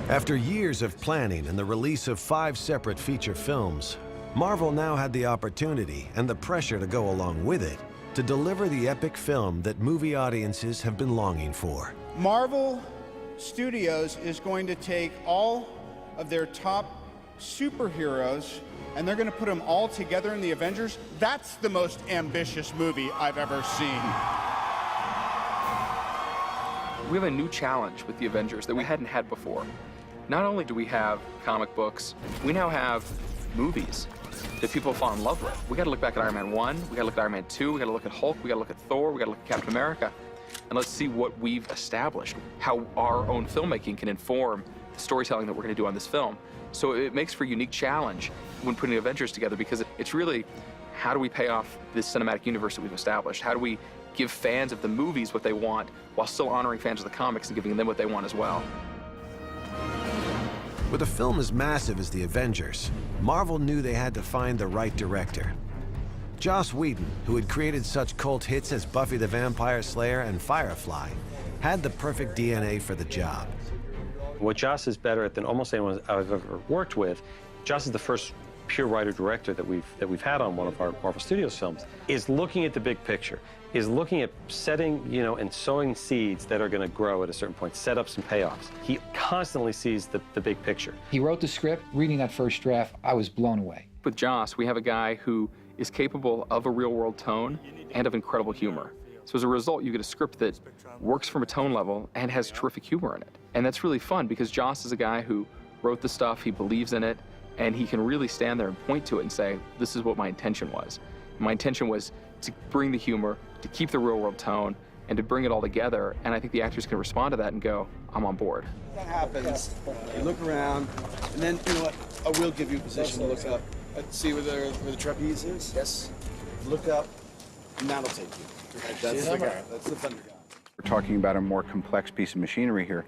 After years of planning and the release of 5 separate feature films, Marvel now had the opportunity and the pressure to go along with it to deliver the epic film that movie audiences have been longing for. Marvel Studios is going to take all of their top superheroes and they're going to put them all together in the Avengers. That's the most ambitious movie I've ever seen. We have a new challenge with the Avengers that we hadn't had before. Not only do we have comic books, we now have movies that people fall in love with. We got to look back at Iron Man 1, we got to look at Iron Man 2, we got to look at Hulk, we got to look at Thor, we got to look at Captain America, and let's see what we've established, how our own filmmaking can inform the storytelling that we're going to do on this film. So it makes for a unique challenge when putting Avengers together, because it's really, how do we pay off this cinematic universe that we've established? How do we give fans of the movies what they want while still honoring fans of the comics and giving them what they want as well? With a film as massive as the Avengers, Marvel knew they had to find the right director. Joss Whedon, who had created such cult hits as Buffy the Vampire Slayer and Firefly, had the perfect DNA for the job. What Joss is better at than almost anyone I've ever worked with, Joss is the first pure writer-director that we've had on one of our Marvel Studios films, is looking at the big picture, is looking at setting, and sowing seeds that are going to grow at a certain point, setups and payoffs. He constantly sees the big picture. He wrote the script. Reading that first draft, I was blown away. With Joss, we have a guy who is capable of a real-world tone and of incredible humor. So as a result, you get a script that works from a tone level and has terrific humor in it. And that's really fun because Joss is a guy who wrote the stuff, he believes in it, and he can really stand there and point to it and say, this is what my intention was. My intention was to bring the humor, to keep the real-world tone, and to bring it all together. And I think the actors can respond to that and go, I'm on board. That happens. You look around, and then, you know what? I will give you a position to look up. See where the trapeze is? Yes. Look up, and that'll take you. That's the guy. That's the thunder guy. We're talking about a more complex piece of machinery here,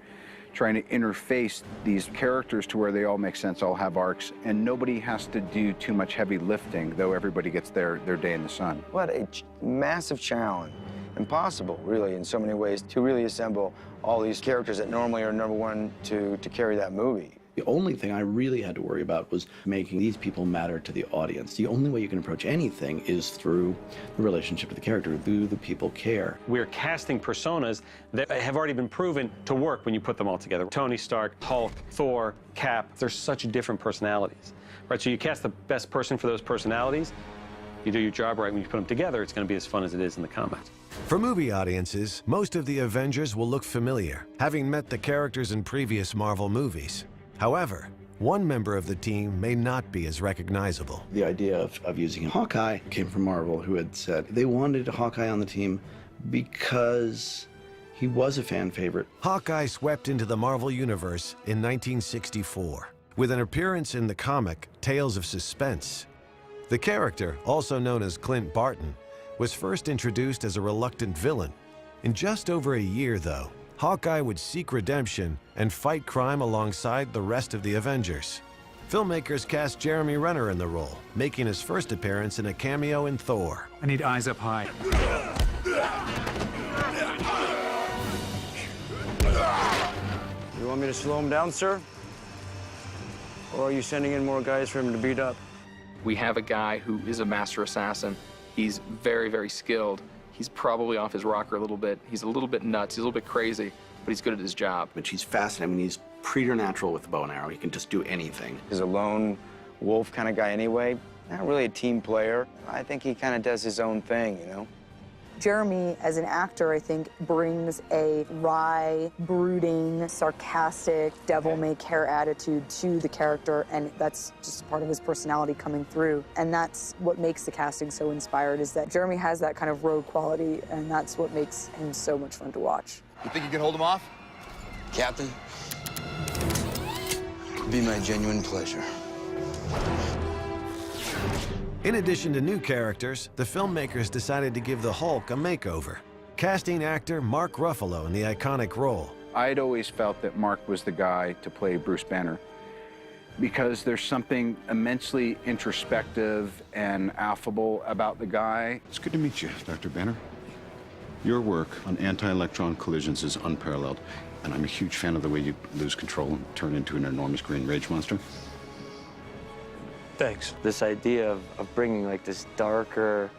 trying to interface these characters to where they all make sense, all have arcs, and nobody has to do too much heavy lifting, though everybody gets their day in the sun. What a massive challenge. Impossible, really, in so many ways, to really assemble all these characters that normally are number one to carry that movie. The only thing I really had to worry about was making these people matter to the audience. The only way you can approach anything is through the relationship with the character. Do the people care? We're casting personas that have already been proven to work when you put them all together. Tony Stark, Hulk, Thor, Cap, they're such different personalities, right? So you cast the best person for those personalities, you do your job right, when you put them together, it's going to be as fun as it is in the comics. For movie audiences, most of the Avengers will look familiar, having met the characters in previous Marvel movies. However, one member of the team may not be as recognizable. The idea of using Hawkeye came from Marvel, who had said they wanted Hawkeye on the team because he was a fan favorite. Hawkeye swept into the Marvel Universe in 1964, with an appearance in the comic Tales of Suspense. The character, also known as Clint Barton, was first introduced as a reluctant villain. In just over a year, though, Hawkeye would seek redemption and fight crime alongside the rest of the Avengers. Filmmakers cast Jeremy Renner in the role, making his first appearance in a cameo in Thor. I need eyes up high. You want me to slow him down, sir? Or are you sending in more guys for him to beat up? We have a guy who is a master assassin. He's very, very skilled. He's probably off his rocker a little bit. He's a little bit nuts. He's a little bit crazy, but he's good at his job. But he's fascinating. I mean, he's preternatural with the bow and arrow. He can just do anything. He's a lone wolf kind of guy anyway. Not really a team player. I think he kind of does his own thing, Jeremy, as an actor, I think, brings a wry, brooding, sarcastic, devil-may-care attitude to the character, and that's just part of his personality coming through. And that's what makes the casting so inspired, is that Jeremy has that kind of rogue quality, and that's what makes him so much fun to watch. You think you can hold him off? Captain, it'd be my genuine pleasure. In addition to new characters, the filmmakers decided to give the Hulk a makeover, casting actor Mark Ruffalo in the iconic role. I'd always felt that Mark was the guy to play Bruce Banner because there's something immensely introspective and affable about the guy. It's good to meet you, Dr. Banner. Your work on anti-electron collisions is unparalleled, and I'm a huge fan of the way you lose control and turn into an enormous green rage monster. Thanks. This idea of bringing like this darker,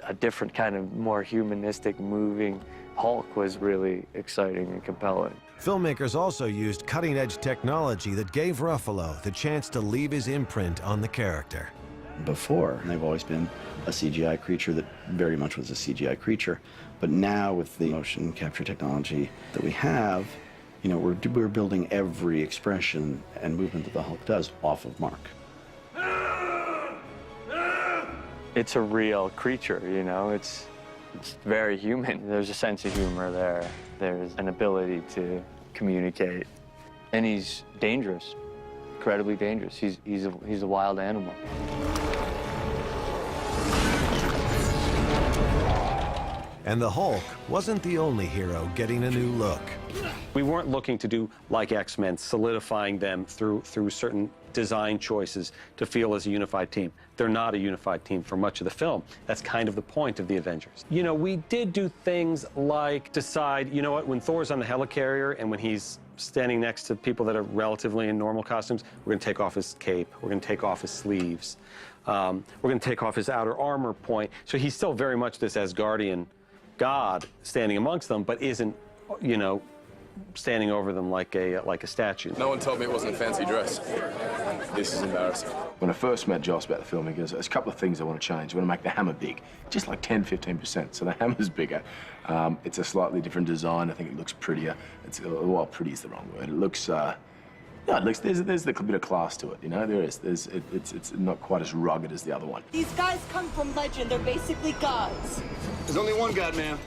a different kind of more humanistic moving Hulk was really exciting and compelling. Filmmakers also used cutting-edge technology that gave Ruffalo the chance to leave his imprint on the character. Before, they've always been a CGI creature that very much was a CGI creature. But now with the motion capture technology that we have, you know, we're building every expression and movement that the Hulk does off of Mark. It's a real creature, you know, it's very human. There's a sense of humor there. There's an ability to communicate. And he's dangerous, incredibly dangerous. He's a wild animal. And the Hulk wasn't the only hero getting a new look. We weren't looking to do like X-Men, solidifying them through certain design choices to feel as a unified team. They're not a unified team for much of the film. That's kind of the point of the Avengers. You know, we did do things like decide, you know what, when Thor's on the helicarrier and when he's standing next to people that are relatively in normal costumes, we're gonna take off his cape, we're gonna take off his sleeves, we're gonna take off his outer armor point. So he's still very much this Asgardian god standing amongst them, but isn't, you know, standing over them like a statue. No one told me it wasn't a fancy dress. This is embarrassing. When I first met Joss about the film, he goes, there's a couple of things I want to change. I want to make the hammer big, just like 10-15%. So the hammer's bigger. It's a slightly different design. I think it looks prettier. Well, pretty is the wrong word. It looks, yeah, it looks, there's a bit of class to it, you know? There is. It's not quite as rugged as the other one. These guys come from legend. They're basically gods. There's only one God, man.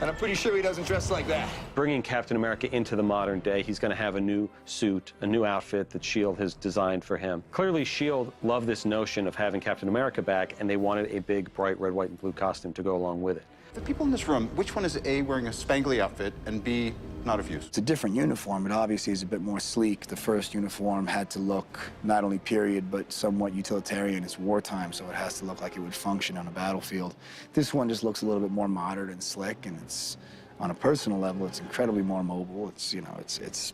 And I'm pretty sure he doesn't dress like that. Bringing Captain America into the modern day, he's going to have a new suit, a new outfit that S.H.I.E.L.D. has designed for him. Clearly, S.H.I.E.L.D. loved this notion of having Captain America back, and they wanted a big, bright red, white, and blue costume to go along with it. The people in this room, which one is A, wearing a spangly outfit, and B, not of use? It's a different uniform. It obviously is a bit more sleek. The first uniform had to look not only period, but somewhat utilitarian. It's wartime, so it has to look like it would function on a battlefield. This one just looks a little bit more modern and slick, and it's, on a personal level, it's incredibly more mobile. It's, you know, it's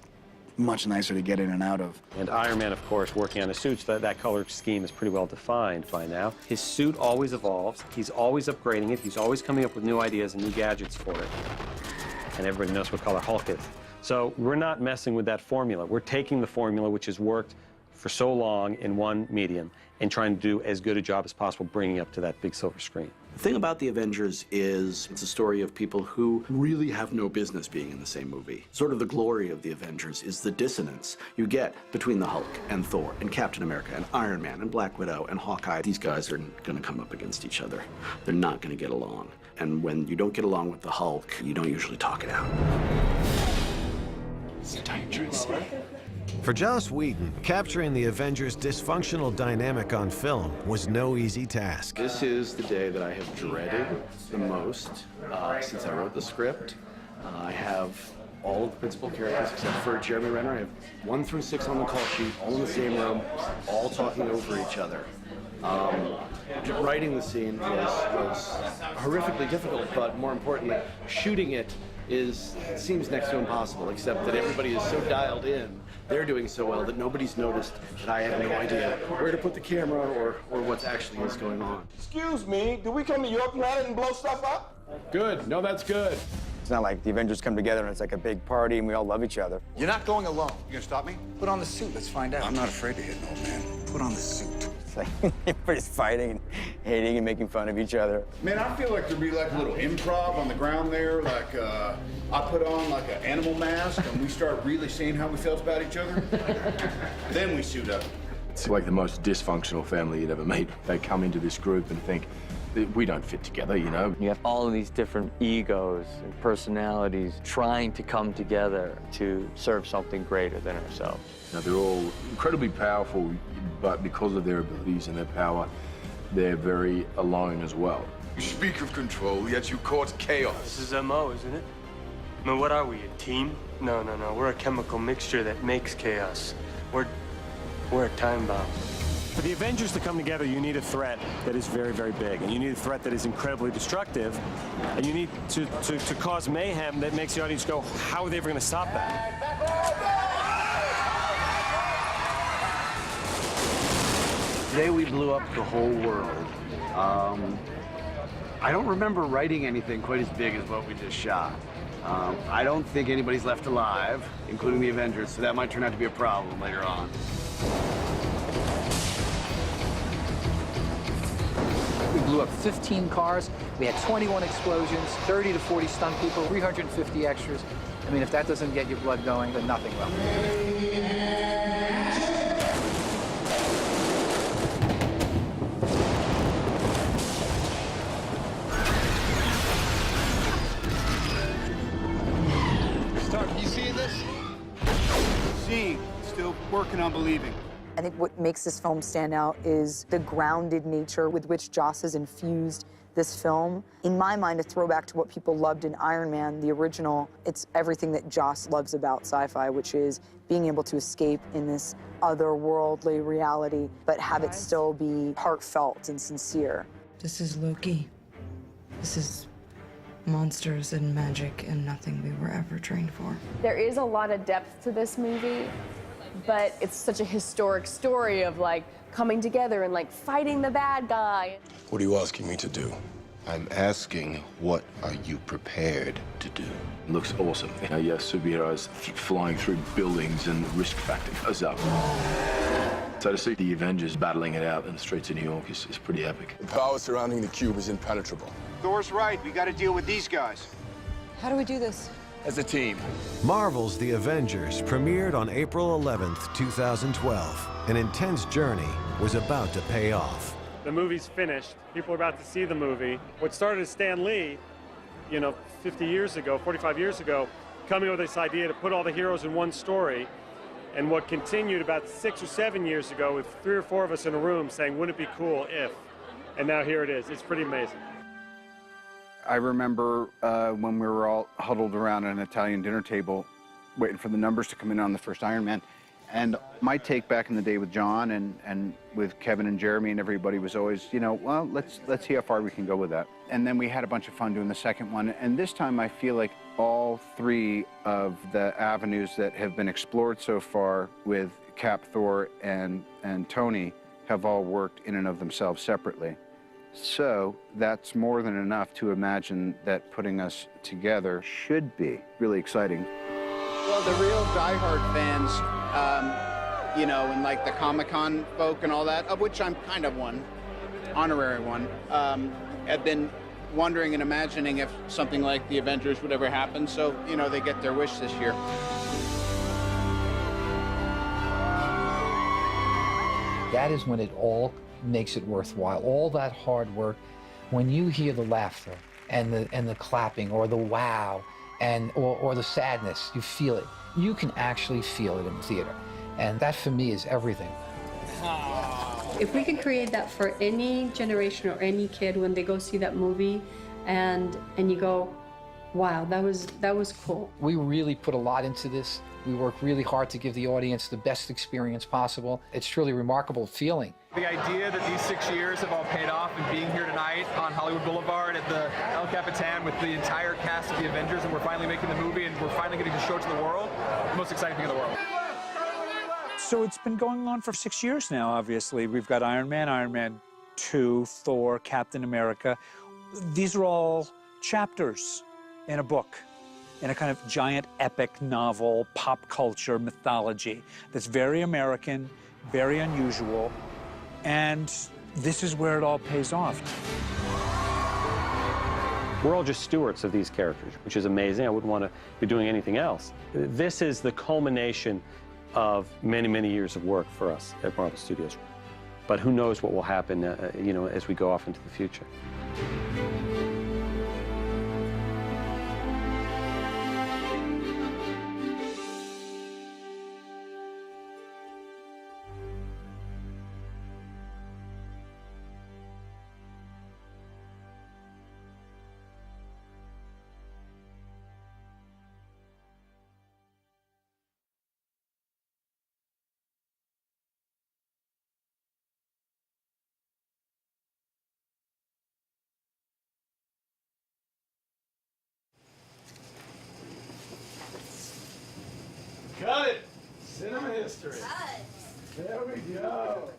much nicer to get in and out of. And Iron Man, of course, working on his suits, that color scheme is pretty well defined by now. His suit always evolves. He's always upgrading it. He's always coming up with new ideas and new gadgets for it. And everybody knows what color Hulk is. So we're not messing with that formula. We're taking the formula, which has worked for so long in one medium, and trying to do as good a job as possible bringing it up to that big silver screen. The thing about the Avengers is it's a story of people who really have no business being in the same movie. Sort of the glory of the Avengers is the dissonance you get between the Hulk and Thor and Captain America and Iron Man and Black Widow and Hawkeye. These guys are going to come up against each other. They're not going to get along. And when you don't get along with the Hulk, you don't usually talk it out. It's dangerous. For Joss Whedon, capturing the Avengers' dysfunctional dynamic on film was no easy task. This is the day that I have dreaded the most since I wrote the script. I have all of the principal characters except for Jeremy Renner. I have 1 through 6 on the call sheet, all in the same room, all talking over each other. Writing the scene was horrifically difficult, but more importantly, shooting it seems next to impossible, except that everybody is so dialed in. They're doing so well that nobody's noticed that I have no idea where to put the camera or what actually is going on. Excuse me, do we come to your planet and blow stuff up? Good. No, that's good. It's not like the Avengers come together and it's like a big party and we all love each other. You're not going alone. You gonna stop me? Put on the suit, let's find out. I'm not afraid to hit an old man. Put on the suit. It's like everybody's fighting and hating and making fun of each other. Man, I feel like there'd be like a little improv on the ground there. Like, I put on like an animal mask and we start really seeing how we felt about each other. Then we suit up. It's like the most dysfunctional family you'd ever meet. They come into this group and think, we don't fit together, you know? You have all of these different egos and personalities trying to come together to serve something greater than ourselves. Now, they're all incredibly powerful, but because of their abilities and their power, they're very alone as well. You speak of control, yet you cause chaos. This is MO, isn't it? I mean, what are we, a team? No. We're a chemical mixture that makes chaos. We're a time bomb. For the Avengers to come together, you need a threat that is very, very big, and you need a threat that is incredibly destructive, and you need to cause mayhem that makes the audience go, how are they ever going to stop that? Today we blew up the whole world. I don't remember writing anything quite as big as what we just shot. I don't think anybody's left alive, including the Avengers, so that might turn out to be a problem later on. We blew up 15 cars. We had 21 explosions, 30 to 40 stunt people, 350 extras. I mean, if that doesn't get your blood going, then nothing will. You seeing this? Seeing, still working on believing. I think what makes this film stand out is the grounded nature with which Joss has infused this film. In my mind, a throwback to what people loved in Iron Man, the original. It's everything that Joss loves about sci-fi, which is being able to escape in this otherworldly reality, but have it still be heartfelt and sincere. This is Loki. This is monsters and magic and nothing we were ever trained for. There is a lot of depth to this movie, but it's such a historic story of like coming together and like fighting the bad guy. What are you asking me to do? I'm asking, what are you prepared to do? It looks awesome. Yes, superheroes flying through buildings and the risk factor goes up. So to see the Avengers battling it out in the streets of New York is pretty epic. The power surrounding the cube is impenetrable. Thor's right, we gotta deal with these guys. How do we do this? As a team. Marvel's The Avengers premiered on April 11th, 2012. An intense journey was about to pay off. The movie's finished. People are about to see the movie. What started as Stan Lee, 50 years ago, 45 years ago, coming up with this idea to put all the heroes in one story, and what continued about 6 or 7 years ago with 3 or 4 of us in a room saying, wouldn't it be cool if? And now here it is. It's pretty amazing. I remember when we were all huddled around an Italian dinner table waiting for the numbers to come in on the first Iron Man. And my take back in the day with John and with Kevin and Jeremy and everybody was always, well, let's see how far we can go with that. And then we had a bunch of fun doing the second one. And this time I feel like all 3 of the avenues that have been explored so far with Cap, Thor, and Tony have all worked in and of themselves separately. So that's more than enough to imagine that putting us together should be really exciting. Well, the real diehard fans, and like the Comic-Con folk and all that, of which I'm kind of one, honorary one, have been wondering and imagining if something like the Avengers would ever happen. So, they get their wish this year. That is when it all makes it worthwhile. All that hard work, when you hear the laughter and the clapping or the wow or the sadness, you feel it. You can actually feel it in the theater. And that for me is everything. If we could create that for any generation or any kid when they go see that movie and you go, wow, that was cool. We really put a lot into this. We work really hard to give the audience the best experience possible. It's truly a remarkable feeling. The idea that these 6 years have all paid off and being here tonight on Hollywood Boulevard at the El Capitan with the entire cast of the Avengers, and we're finally making the movie and we're finally getting to show it to the world, the most exciting thing in the world. So it's been going on for 6 years now, obviously. We've got Iron Man 2, Thor, Captain America. These are all chapters in a book, in a kind of giant epic novel, pop culture mythology that's very American, very unusual, and this is where it all pays off. We're all just stewards of these characters, which is amazing. I wouldn't want to be doing anything else. This is the culmination of many, many years of work for us at Marvel Studios. But who knows what will happen, as we go off into the future. history. There we go.